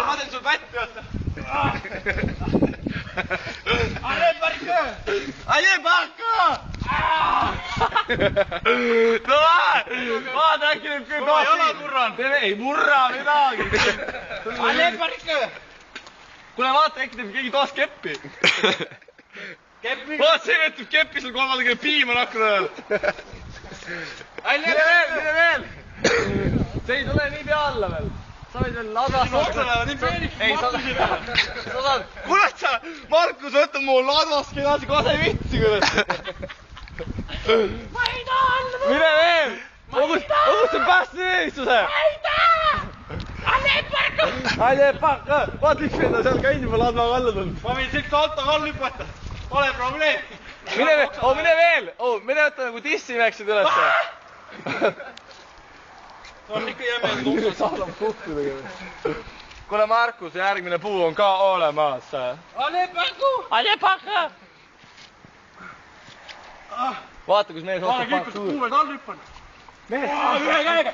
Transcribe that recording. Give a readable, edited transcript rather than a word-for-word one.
jumal, ma teen sul pätti, oota. Allez, Marko! Allez, Marko! Vaata äkki nüüd küll tohti. Jala murran. Ei murra midagi. Allez, Marko! Kuule, vaata äkki teeb keegi toas keppi. Keppi? Vaat see võtab keppi sul kolmanda kelle piima nakkuda ajal. Mine veel! See ei tule nii pea alla veel. Sa võid veel ladvast... Ei, sa saad... Kuule, sa... Markus võtab mu ladvast edasi kase vitsi, kuule. Ma ei taha alla! Mine veel! Ogusta päästeveistuse! Ma ei taha! Allez, Marko! Allez, Marko! Vaat üks venda seal käinud juba ladvaga alla tulnud. Ma võin siit autoga all hüpata. Pole probleem. Mine veel! Mine võtta nagu tissi imeksid üles. On ikka jämel tuksad. Saadab kuhtu tegema. Kuule, Markus, järgmine puu on ka olemas. Allez, Marko! Allez, Marko! Vaata, kus mees ootab Markus. Vaata, kõik võtad puu veel all hüppan. Mees! Ühe käega!